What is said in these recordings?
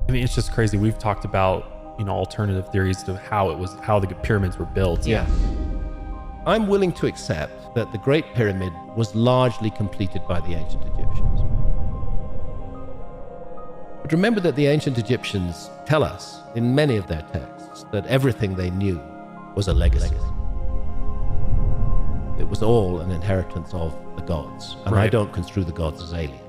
I mean, it's just crazy. We've talked about, alternative theories to how the pyramids were built. Yeah. I'm willing to accept that the Great Pyramid was largely completed by the ancient Egyptians. But remember that the ancient Egyptians tell us in many of their texts that everything they knew was a legacy. It was all an inheritance of the gods, and I don't construe the gods as aliens.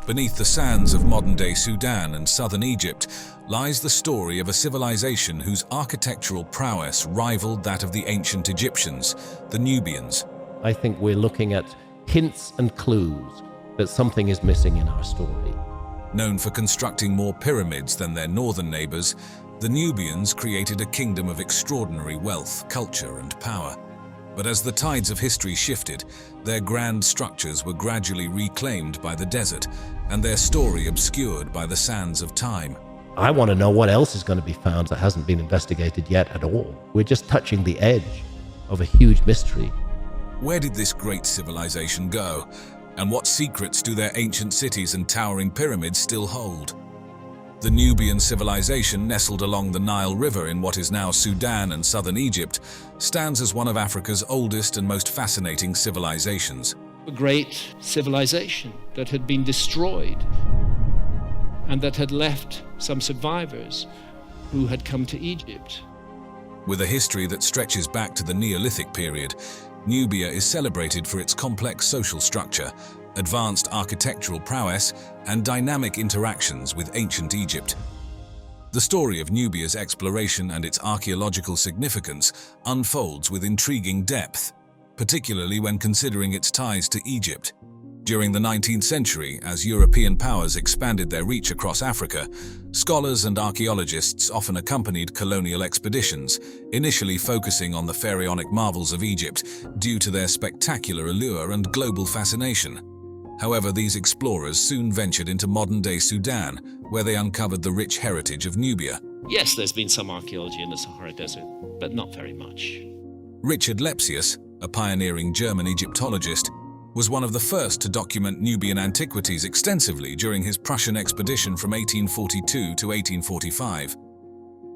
Beneath the sands of modern-day Sudan and southern Egypt lies the story of a civilization whose architectural prowess rivaled that of the ancient Egyptians, the Nubians. I think we're looking at hints and clues that something is missing in our story. Known for constructing more pyramids than their northern neighbors, the Nubians created a kingdom of extraordinary wealth, culture, and power. But as the tides of history shifted, their grand structures were gradually reclaimed by the desert, and their story obscured by the sands of time. I want to know what else is going to be found that hasn't been investigated yet at all. We're just touching the edge of a huge mystery. Where did this great civilization go? And what secrets do their ancient cities and towering pyramids still hold? The Nubian civilization, nestled along the Nile River in what is now Sudan and southern Egypt, stands as one of Africa's oldest and most fascinating civilizations. A great civilization that had been destroyed and that had left some survivors who had come to Egypt. With a history that stretches back to the Neolithic period, Nubia is celebrated for its complex social structure, advanced architectural prowess, and dynamic interactions with ancient Egypt. The story of Nubia's exploration and its archaeological significance unfolds with intriguing depth, particularly when considering its ties to Egypt. During the 19th century, as European powers expanded their reach across Africa, scholars and archaeologists often accompanied colonial expeditions, initially focusing on the pharaonic marvels of Egypt due to their spectacular allure and global fascination. However, these explorers soon ventured into modern-day Sudan, where they uncovered the rich heritage of Nubia. Yes, there's been some archaeology in the Sahara Desert, but not very much. Richard Lepsius, a pioneering German Egyptologist, was one of the first to document Nubian antiquities extensively during his Prussian expedition from 1842 to 1845.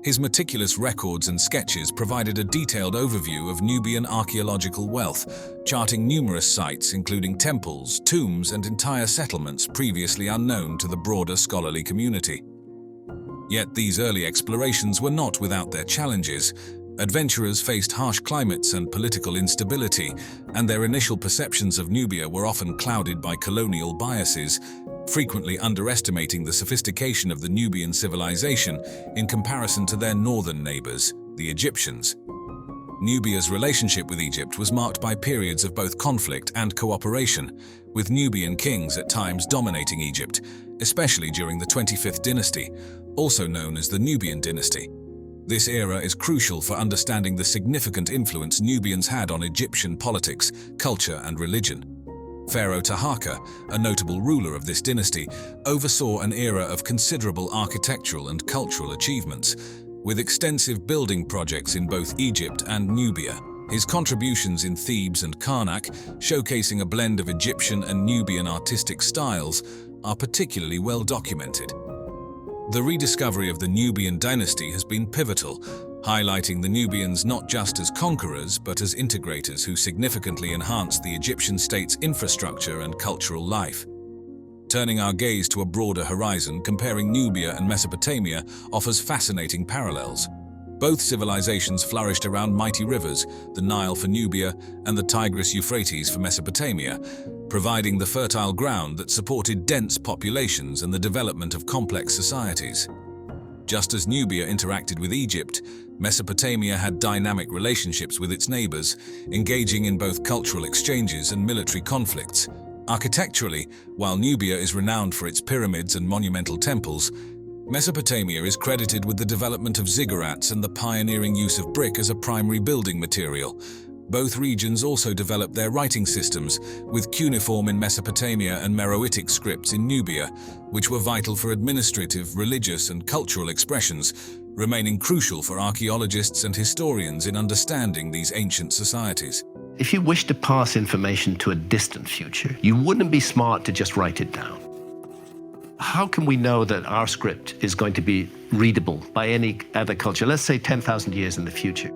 His meticulous records and sketches provided a detailed overview of Nubian archaeological wealth, charting numerous sites including temples, tombs, and entire settlements previously unknown to the broader scholarly community. Yet these early explorations were not without their challenges. Adventurers faced harsh climates and political instability, and their initial perceptions of Nubia were often clouded by colonial biases, frequently underestimating the sophistication of the Nubian civilization in comparison to their northern neighbors, the Egyptians. Nubia's relationship with Egypt was marked by periods of both conflict and cooperation, with Nubian kings at times dominating Egypt, especially during the 25th dynasty, also known as the Nubian dynasty. This era is crucial for understanding the significant influence Nubians had on Egyptian politics, culture, and religion. Pharaoh Taharqa, a notable ruler of this dynasty, oversaw an era of considerable architectural and cultural achievements, with extensive building projects in both Egypt and Nubia. His contributions in Thebes and Karnak, showcasing a blend of Egyptian and Nubian artistic styles, are particularly well documented. The rediscovery of the Nubian dynasty has been pivotal, highlighting the Nubians not just as conquerors but as integrators who significantly enhanced the Egyptian state's infrastructure and cultural life. Turning our gaze to a broader horizon, comparing Nubia and Mesopotamia offers fascinating parallels. Both civilizations flourished around mighty rivers, the Nile for Nubia and the Tigris-Euphrates for Mesopotamia, providing the fertile ground that supported dense populations and the development of complex societies. Just as Nubia interacted with Egypt, Mesopotamia had dynamic relationships with its neighbors, engaging in both cultural exchanges and military conflicts. Architecturally, while Nubia is renowned for its pyramids and monumental temples, Mesopotamia is credited with the development of ziggurats and the pioneering use of brick as a primary building material. Both regions also developed their writing systems, with cuneiform in Mesopotamia and Meroitic scripts in Nubia, which were vital for administrative, religious, and cultural expressions, remaining crucial for archaeologists and historians in understanding these ancient societies. If you wish to pass information to a distant future, you wouldn't be smart to just write it down. How can we know that our script is going to be readable by any other culture, let's say 10,000 years in the future?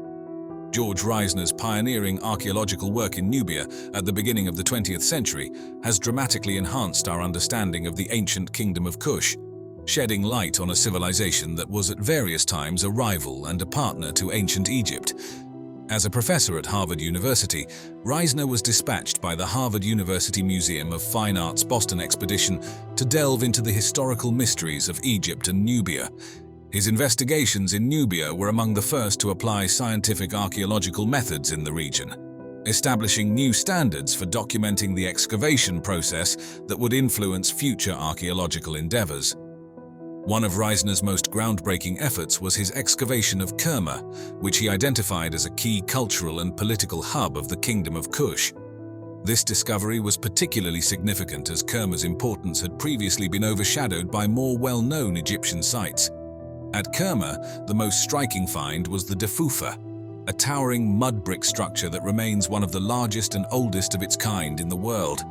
George Reisner's pioneering archaeological work in Nubia at the beginning of the 20th century has dramatically enhanced our understanding of the ancient kingdom of Kush, shedding light on a civilization that was at various times a rival and a partner to ancient Egypt. As a professor at Harvard University, Reisner was dispatched by the Harvard University Museum of Fine Arts Boston expedition to delve into the historical mysteries of Egypt and Nubia. His investigations in Nubia were among the first to apply scientific archaeological methods in the region, establishing new standards for documenting the excavation process that would influence future archaeological endeavors. One of Reisner's most groundbreaking efforts was his excavation of Kerma, which he identified as a key cultural and political hub of the Kingdom of Kush. This discovery was particularly significant as Kerma's importance had previously been overshadowed by more well-known Egyptian sites. At Kerma, the most striking find was the Defufa, a towering mud brick structure that remains one of the largest and oldest of its kind in the world.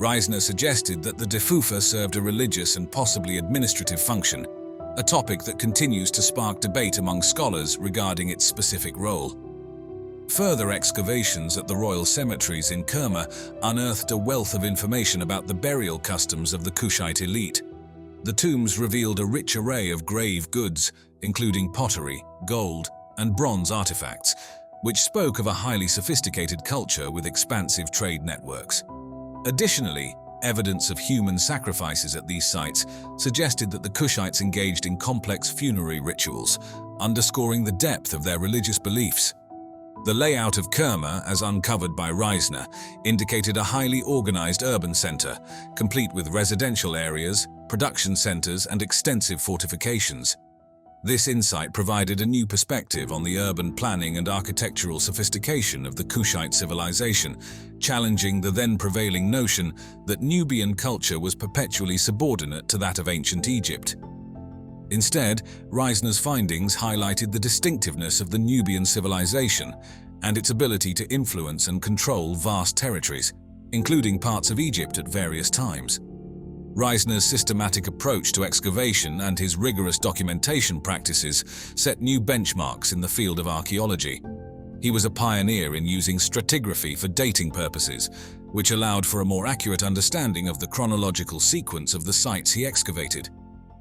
Reisner suggested that the Defufa served a religious and possibly administrative function, a topic that continues to spark debate among scholars regarding its specific role. Further excavations at the royal cemeteries in Kerma unearthed a wealth of information about the burial customs of the Kushite elite. The tombs revealed a rich array of grave goods, including pottery, gold, and bronze artifacts, which spoke of a highly sophisticated culture with expansive trade networks. Additionally, evidence of human sacrifices at these sites suggested that the Kushites engaged in complex funerary rituals, underscoring the depth of their religious beliefs. The layout of Kerma, as uncovered by Reisner, indicated a highly organized urban center, complete with residential areas, production centers, and extensive fortifications. This insight provided a new perspective on the urban planning and architectural sophistication of the Kushite civilization, challenging the then prevailing notion that Nubian culture was perpetually subordinate to that of ancient Egypt. Instead, Reisner's findings highlighted the distinctiveness of the Nubian civilization and its ability to influence and control vast territories, including parts of Egypt at various times. Reisner's systematic approach to excavation and his rigorous documentation practices set new benchmarks in the field of archaeology. He was a pioneer in using stratigraphy for dating purposes, which allowed for a more accurate understanding of the chronological sequence of the sites he excavated.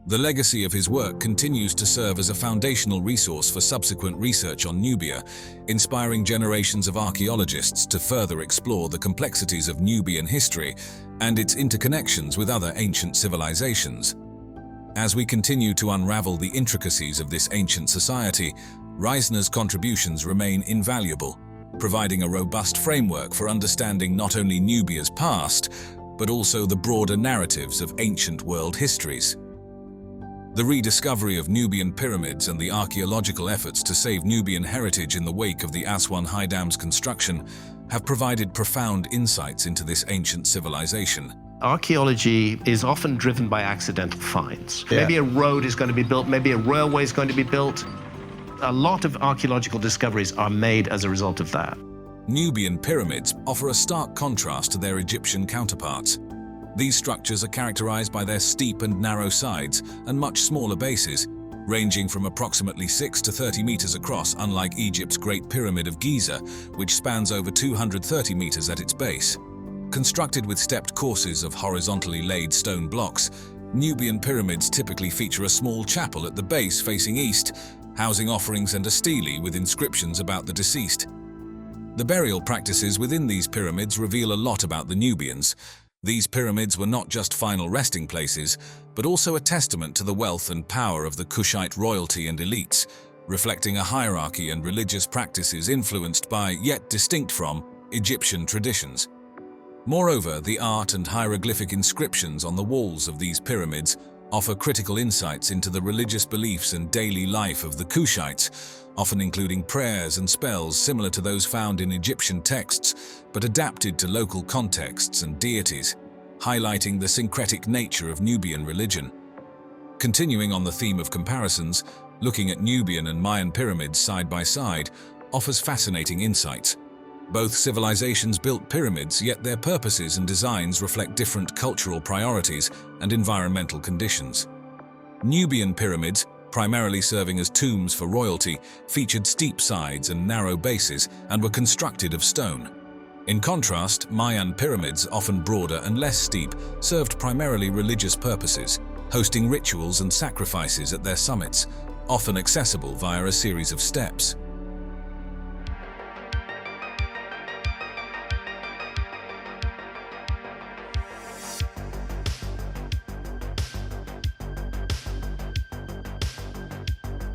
The legacy of his work continues to serve as a foundational resource for subsequent research on Nubia, inspiring generations of archaeologists to further explore the complexities of Nubian history and its interconnections with other ancient civilizations. As we continue to unravel the intricacies of this ancient society, Reisner's contributions remain invaluable, providing a robust framework for understanding not only Nubia's past, but also the broader narratives of ancient world histories. The rediscovery of Nubian pyramids and the archaeological efforts to save Nubian heritage in the wake of the Aswan High Dam's construction have provided profound insights into this ancient civilization. Archaeology is often driven by accidental finds. Yeah. Maybe a road is going to be built, maybe a railway is going to be built. A lot of archaeological discoveries are made as a result of that. Nubian pyramids offer a stark contrast to their Egyptian counterparts. These structures are characterized by their steep and narrow sides and much smaller bases, ranging from approximately 6 to 30 meters across, unlike Egypt's Great Pyramid of Giza, which spans over 230 meters at its base. Constructed with stepped courses of horizontally laid stone blocks, Nubian pyramids typically feature a small chapel at the base facing east, housing offerings and a stele with inscriptions about the deceased. The burial practices within these pyramids reveal a lot about the Nubians. These pyramids were not just final resting places, but also a testament to the wealth and power of the Kushite royalty and elites, reflecting a hierarchy and religious practices influenced by, yet distinct from, Egyptian traditions. Moreover, the art and hieroglyphic inscriptions on the walls of these pyramids offer critical insights into the religious beliefs and daily life of the Kushites, often including prayers and spells similar to those found in Egyptian texts, but adapted to local contexts and deities, highlighting the syncretic nature of Nubian religion. Continuing on the theme of comparisons, looking at Nubian and Mayan pyramids side by side offers fascinating insights. Both civilizations built pyramids, yet their purposes and designs reflect different cultural priorities and environmental conditions. Nubian pyramids, primarily serving as tombs for royalty, featured steep sides and narrow bases and were constructed of stone. In contrast, Mayan pyramids, often broader and less steep, served primarily religious purposes, hosting rituals and sacrifices at their summits, often accessible via a series of steps.